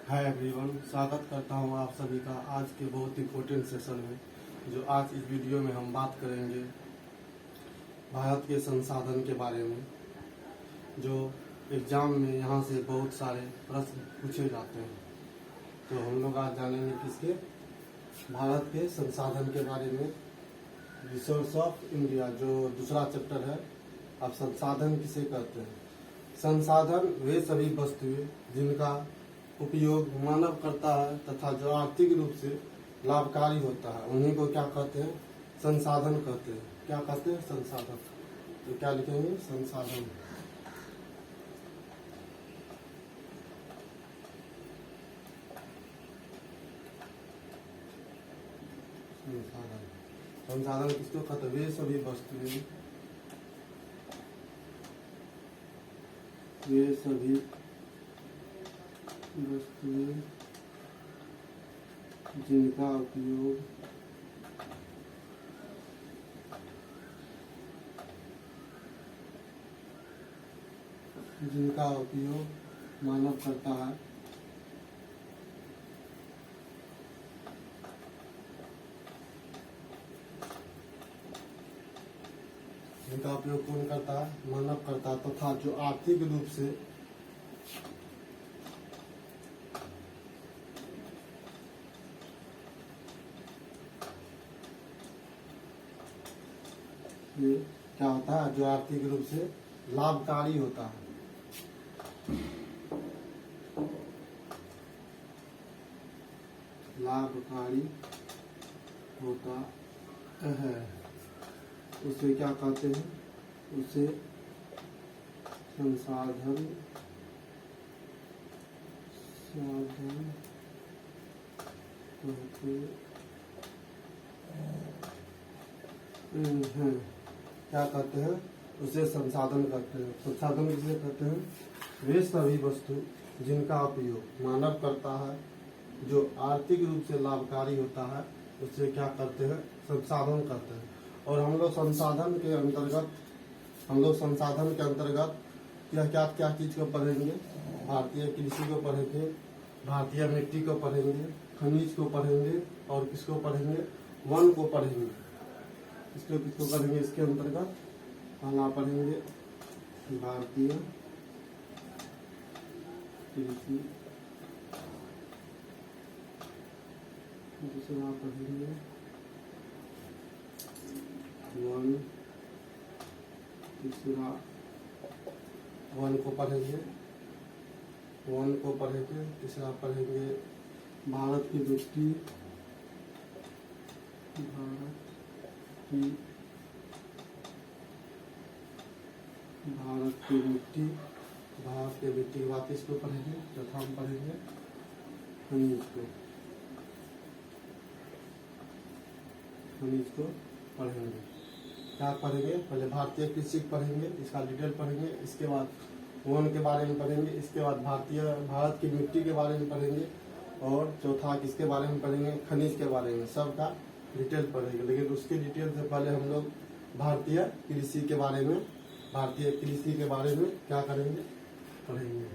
Hi everyone, स्वागत करता हूँ आप सभी का आज के बहुत इम्पोर्टेंट सेशन में। जो आज इस वीडियो में हम बात करेंगे भारत के संसाधन के बारे में। जो एग्जाम में यहाँ से बहुत सारे प्रश्न पूछे जाते हैं, तो हम लोग आज जानेंगे किसके, भारत के संसाधन के बारे में। रिसोर्स ऑफ इंडिया जो दूसरा चैप्टर है। अब संसाधन किसे कहते हैं? संसाधन वे सभी वस्तुएं जिनका उपयोग मानव करता है तथा जो आर्थिक रूप से लाभकारी होता है, उन्हीं को क्या कहते हैं? संसाधन कहते हैं। क्या कहते हैं? संसाधन। तो क्या लिखेंगे? संसाधन। संसाधन संसाधन किसको कहते हैं? वे सभी वस्तुएं, वे सभी वस्तुएं जिनका उपयोग मानव करता है, जिनका उपयोग कौन करता है? मानव करता है। तथा जो आर्थिक रूप से ये क्या होता है? जो आर्थिक रूप से लाभकारी होता है। लाभकारी होता है, उसे क्या कहते हैं? उसे संसाधन कहते हैं। क्या कहते हैं? उसे संसाधन कहते हैं। संसाधन किसे कहते हैं? वे सभी वस्तु जिनका उपयोग मानव करता है, जो आर्थिक रूप से लाभकारी होता है, उसे क्या करते हैं? संसाधन कहते हैं। और हम लोग संसाधन के अंतर्गत क्या चीज को पढ़ेंगे? भारतीय कृषि को पढ़ेंगे, भारतीय मिट्टी को पढ़ेंगे, खनिज को पढ़ेंगे, और किसको पढ़ेंगे? वन को पढ़ेंगे। किसको पढ़ेंगे? इसके अंतर्गत पहला पढ़ेंगे भारतीय कृषि, दूसरा पढ़ेंगे वन, तीसरा वन को पढ़ेंगे, तीसरा पढ़ेंगे भारत की मिट्टी, भारत की मिट्टी के बाद इसको पढ़ेंगे। चौथा हम पढ़ेंगे खनिज को पढ़ेंगे। क्या पढ़ेंगे? पहले भारतीय कृषि पढ़ेंगे, इसका डिटेल पढ़ेंगे, इसके बाद वन के बारे में पढ़ेंगे, इसके बाद भारत की मिट्टी के बारे में पढ़ेंगे, और चौथा किसके बारे में पढ़ेंगे? खनिज के बारे में। सबका डिटेल पढ़ेंगे। लेकिन उसके डिटेल से पहले हम लोग भारतीय कृषि के बारे में क्या करेंगे? पढ़ेंगे।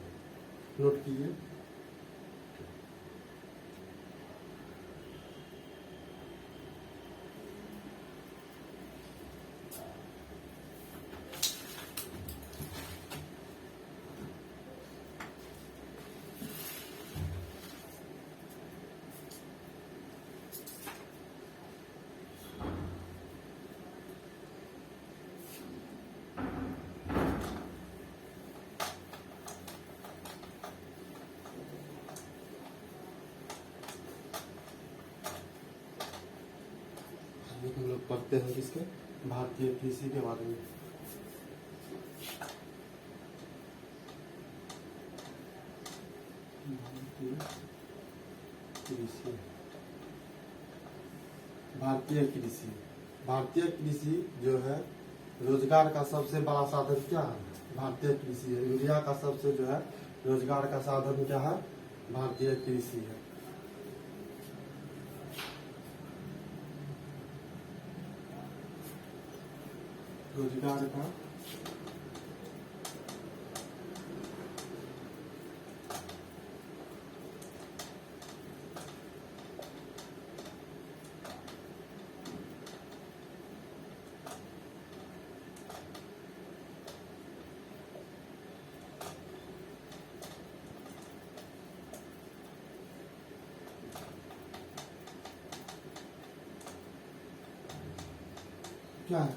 नोट कीजिए। हम लोग पढ़ते हैं किसके? भारतीय कृषि के बारे में। भारतीय कृषि जो है, रोजगार का सबसे बड़ा साधन क्या है? भारतीय कृषि है। इंडिया का सबसे जो है रोजगार का साधन क्या है? भारतीय कृषि है। रोजगार का क्या है?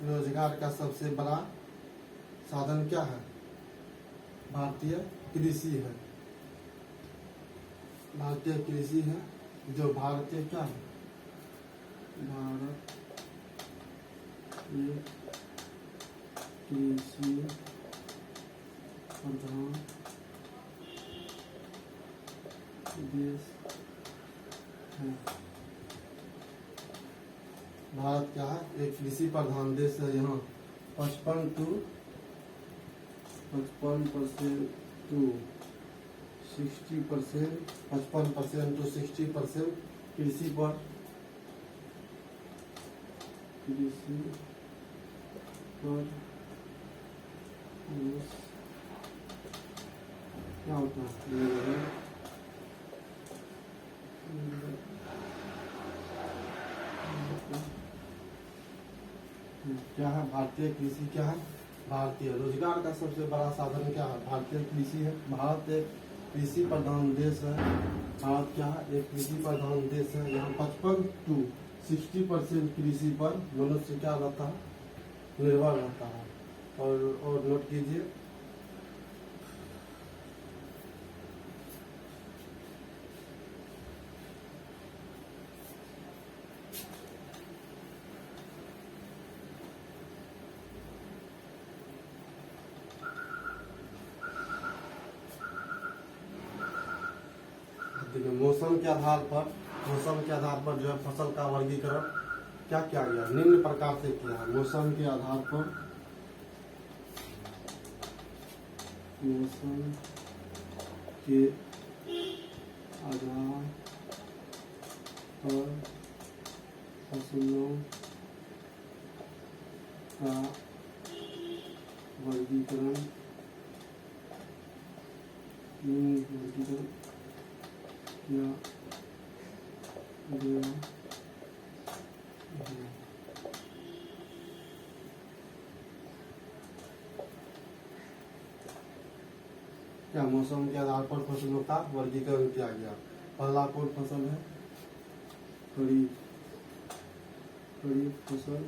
रोजगार का सबसे बड़ा साधन क्या है? भारतीय कृषि है। भारतीय कृषि है। जो भारतीय क्या है? भारत एक कृषि प्रधान देश है। भारत क्या है? एक कृषि प्रधान देश है। यहाँ 55% टू 60%, 55% टू 60% कृषि पर क्या होता है? क्या है? भारतीय कृषि क्या है? भारतीय रोजगार का सबसे बड़ा साधन क्या है? भारतीय कृषि है। भारत एक कृषि प्रधान देश है। भारत क्या है? एक कृषि प्रधान देश है। यहाँ 55 टू 60% कृषि पर मनुष्य क्या रहता है? निर्भर रहता है। और नोट कीजिए, देखिए मौसम के आधार पर जो है फसल का वर्गीकरण क्या किया गया? निम्न प्रकार से किया है। मौसम के आधार पर फसलों का वर्गीकरण किया गया है। क्या मौसम के आधार पर फसलों का वर्गीकरण किया गया? पहला कौन फसल है? खरीफ फसल।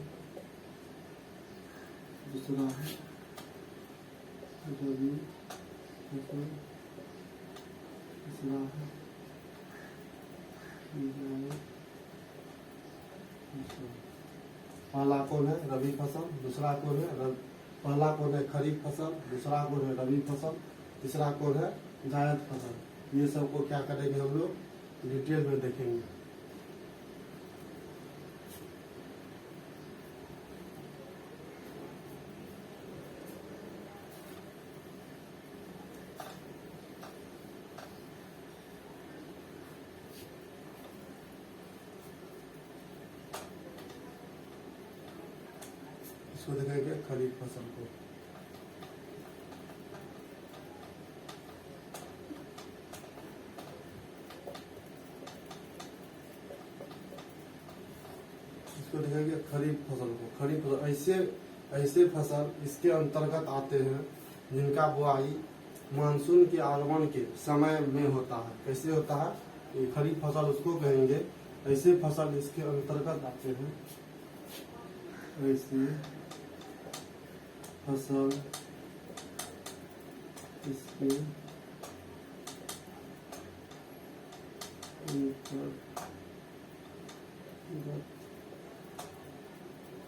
दूसरा है रबी फसल। तीसरा है पहला कौन है? रबी फसल। दूसरा कौन है? पहला कौन है? खरीफ फसल। दूसरा कौन है? रबी फसल। तीसरा कौन है? जायद फसल। ये सब को क्या करेंगे हम लोग? डिटेल में देखेंगे। इसको देखेंगे खरीफ फसल को। इसको देखेंगे खरीफ फसल को। खरीफ फसल ऐसे फसल इसके अंतर्गत आते हैं जिनका बुआई मानसून के आगमन के समय में होता है। कैसे होता है? ये खरीफ फसल उसको कहेंगे। ऐसे फसल इसके अंतर्गत आते हैं। ऐसे फसल इसके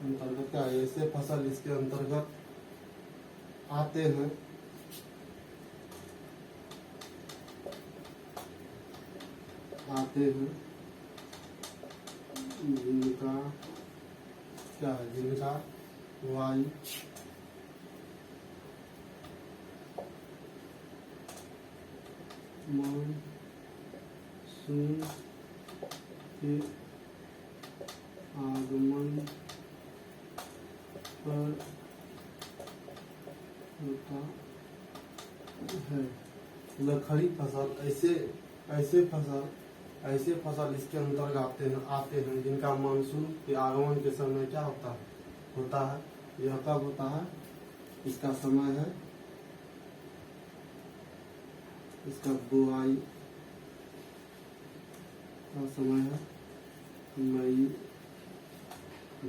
अंतर्गत क्या है? ऐसे फसल इसके अंतर्गत आते हैं जिनका क्या है? जिनका बुआई मानसून के आगमन पर होता है। मतलब खरीफ फसल ऐसे फसल इसके अंतर्गत आते हैं जिनका मानसून के आगमन के समय क्या होता है। यह कब होता है? इसका समय है, इसका बुआई का समय है मई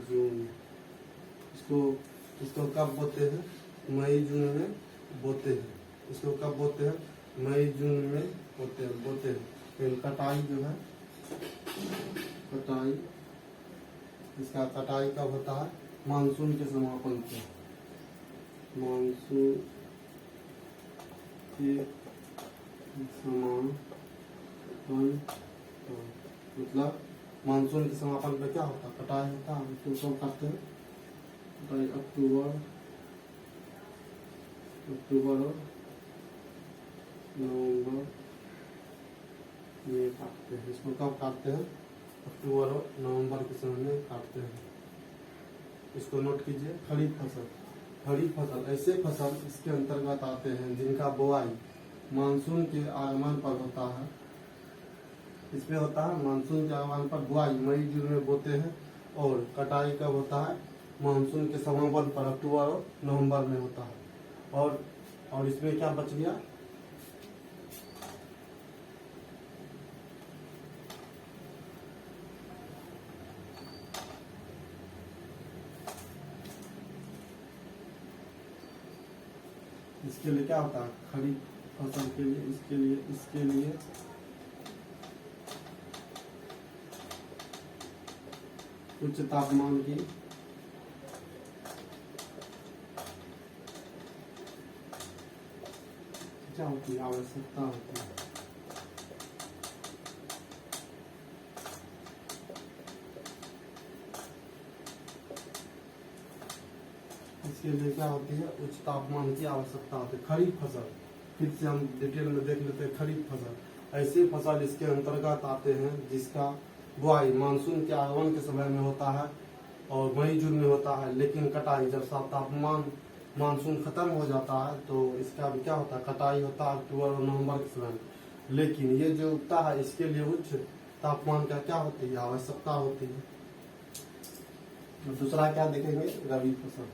जून। इसको इसको कब बोते हैं? मई जून में बोते हैं। इसको कब बोते हैं? मई जून में बोते हैं। फिर कटाई जो है, कटाई, इसका कटाई कब होता है? मानसून के समापन पे। मानसून के समापन मतलब मानसून के समापन पे क्या होता है? कटाई होता है। तो कब करते हैं? कटाई अक्टूबर और नवंबर में काटते हैं। इसको कब काटते हैं? अक्टूबर और नवंबर के समय में काटते हैं। इसको नोट कीजिए। खरीफ फसल। खरीफ फसल ऐसे फसल इसके अंतर्गत आते हैं जिनका बुआई मानसून के आगमन पर होता है। इसमें होता है मानसून के आगमन पर बुआई मई जून में बोते हैं, और कटाई कब होता है? मानसून के समापन पर अक्टूबर और नवंबर में होता है। और इसमें क्या बच गया? इसके लिए क्या होता है? खरीफ फसल के लिए इसके लिए उच्च तापमान की क्या होती है? आवश्यकता होती है। इसके लिए क्या होती है? उच्च तापमान की आवश्यकता होती है। खरीफ फसल, फिर से हम डिटेल में देख लेते हैं। खरीफ फसल ऐसे फसल इसके अंतर्गत आते हैं जिसका बुआई मानसून के आगमन के समय में होता है और मई जून में होता है, लेकिन कटाई जब तापमान मानसून खत्म हो जाता है तो इसका भी क्या होता है? कटाई होता है अक्टूबर और नवंबर के समय में। लेकिन ये जो उगता है इसके लिए उच्च तापमान का क्या होती है? आवश्यकता होती है। दूसरा क्या देखेंगे? रबी फसल।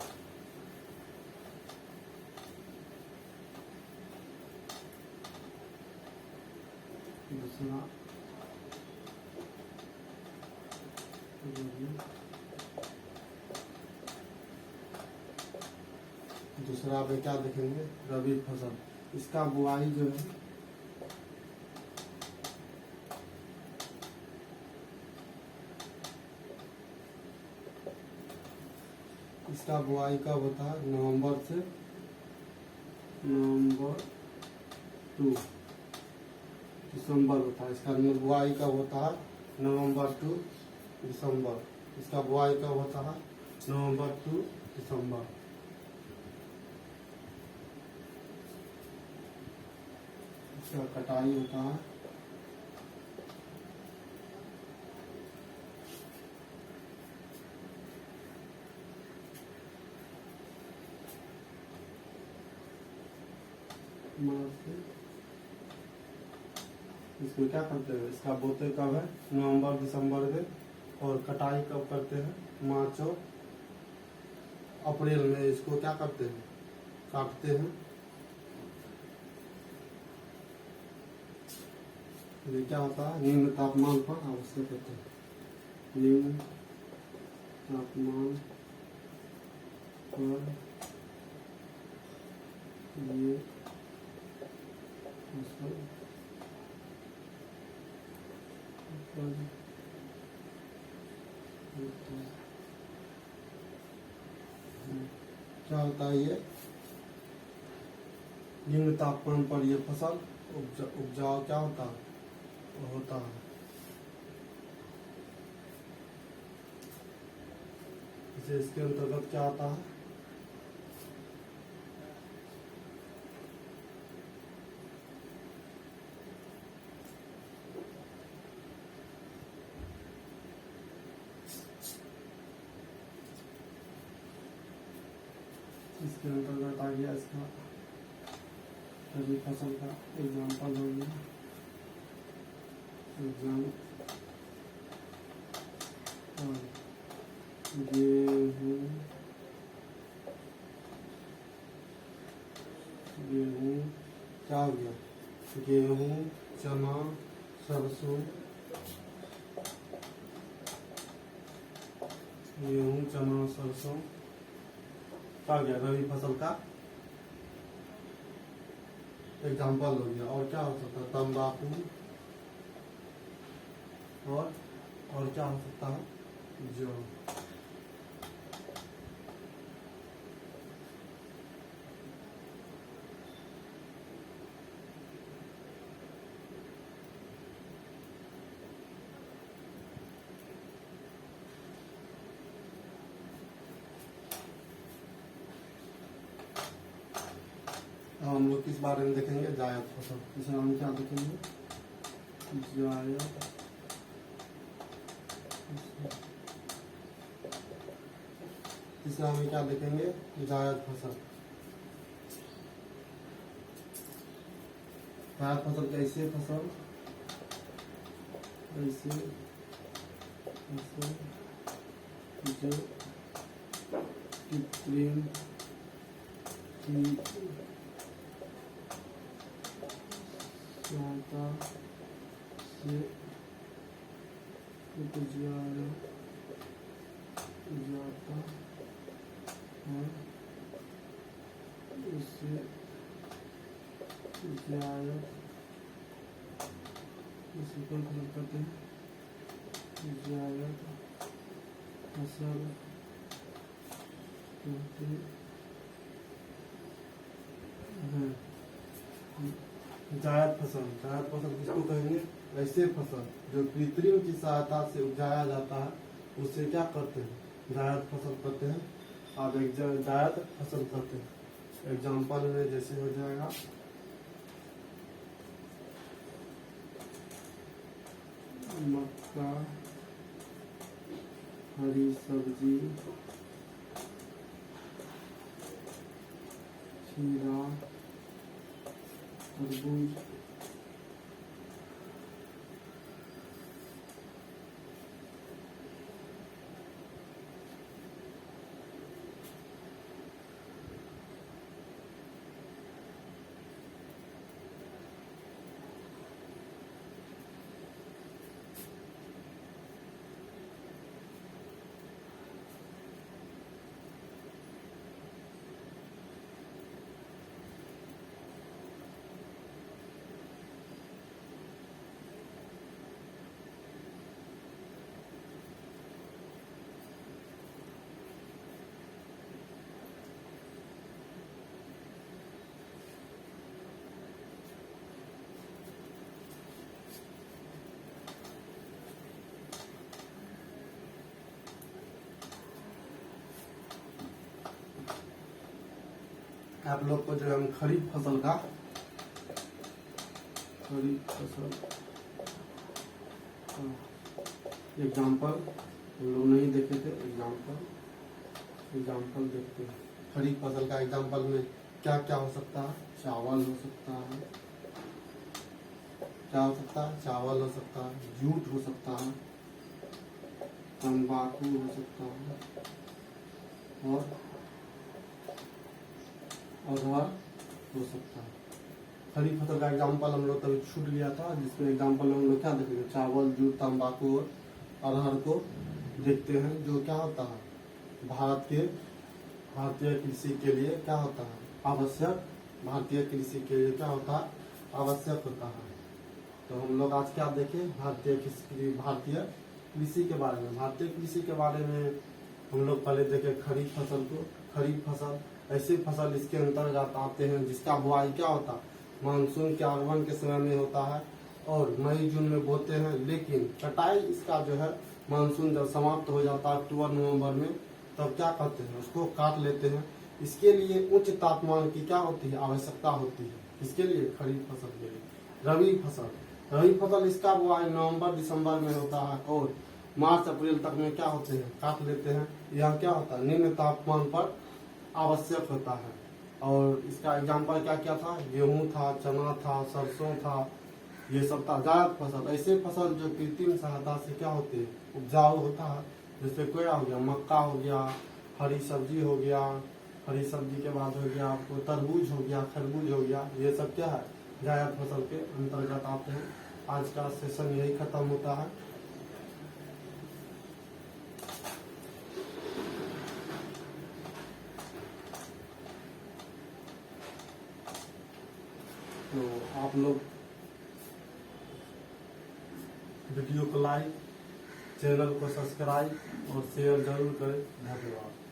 दूसरा पे क्या देखेंगे? रबी फसल। इसका बुआई जो है इसका बुआई कब होता है? नवंबर टू दिसंबर होता है। इसका बुआई कब होता है? नवंबर टू दिसंबर। इसका बुआई कब होता है? नवंबर टू दिसंबर। इसका कटाई होता है मार्च से। इसमें क्या करते हैं? इसका बोते कब है? नवंबर दिसंबर में। और कटाई कब करते हैं? मार्च और अप्रैल में। इसको क्या करते हैं? काटते हैं। ये क्या होता है? निम्न तापमान पर आवश्यक होता है। निम्न तापमान पर ये फसल क्या होता है? ये निम्न तापमान पर ये फसल उपजाऊ क्या होता है? इसे इसके अंतर्गत क्या आता है? इसके अंतर्गत आ गया इसका रबी फसल का एग्जाम्पल हो गया। गेहूँ क्या हो गया? गेहूँ, चना, सरसों। गेहूँ, चना, सरसों क्या गया, रबी फसल का एग्जाम्पल हो गया। और क्या हो सकता है, तंबाकू, और क्या हो सकता है, जो हम लोग किस बारे में देखेंगे, जायद फसल। इसमें हम क्या देखेंगे, जायद, इसमें हम क्या देखेंगे, जायद फसल। जायद फसल कैसे फसल, ऐसे फसल जो कृत्रिम की सहायता से उपजाया जाता है, इसे जायद, इसे कौन फसल कहते हैं, जायद फसल कहते हैं। जायद फसल, जायद फसल किसको कहेंगे, ऐसे फसल जो कृत्रिम की सहायता से उपजाया जाता है, उससे क्या करते हैं, जायद फसल करते हैं। आप एक जायद फसल करते हैं, एग्जाम्पल में जैसे हो जाएगा मक्का, हरी सब्जी, खीरा, तरबूज, आप लोग को जो हम खरीफ फसल का, खरीफ फसल एग्जाम्पल हम लोग नहीं देखे थे, एग्जाम्पल देखते हैं। खरीफ फसल का एग्जाम्पल में क्या क्या हो सकता है, चावल हो सकता है, क्या हो सकता है, चावल हो सकता है, जूट हो सकता है, तंबाकू हो सकता है, और अरहर हो सकता है। खरीफ फसल का एग्जाम्पल हम लोग तभी छूट गया था, जिसमें एग्जाम्पल हम लोग क्या देखेंगे, चावल, जूट, तंबाकू और अरहर को देखते हैं। जो क्या होता है, भारतीय कृषि के लिए क्या होता है, आवश्यक, भारतीय कृषि के लिए क्या होता है, आवश्यक होता है। तो हम लोग आज क्या देखें, भारतीय कृषि के बारे में। भारतीय कृषि के बारे में हम लोग पहले देखे खरीफ फसल को। खरीफ फसल ऐसे फसल इसके अंतर्गत आते हैं जिसका बुआई क्या होता है, मानसून के आगमन के समय में होता है और मई जून में बोते हैं, लेकिन कटाई इसका जो है मानसून जब समाप्त हो जाता है अक्टूबर नवंबर में, तब क्या करते हैं, उसको काट लेते हैं। इसके लिए उच्च तापमान की क्या होती है, आवश्यकता होती है। इसके लिए खरीफ फसल के लिए। रबी फसल इसका बुआई नवंबर दिसंबर में होता है और मार्च अप्रैल तक में क्या होते हैं, काट लेते हैं। यह क्या होता है, निम्न तापमान पर आवश्यक होता है। और इसका एग्जाम्पल क्या क्या था, गेहूं था, चना था, सरसों था, ये सब था। जायद फसल ऐसे फसल जो कृत्रिम सहायता से क्या होते हैं, उपजाऊ होता है। जैसे कोई हो गया, मक्का हो गया, हरी सब्जी हो गया, हरी सब्जी के बाद हो गया आपको तरबूज हो गया, खरबूज हो गया, ये सब क्या है, जायद फसल के अंतर्गत आते हैं। आज का सेशन यही खत्म होता है। आप लोग वीडियो को लाइक, चैनल को सब्सक्राइब और शेयर जरूर करें। धन्यवाद।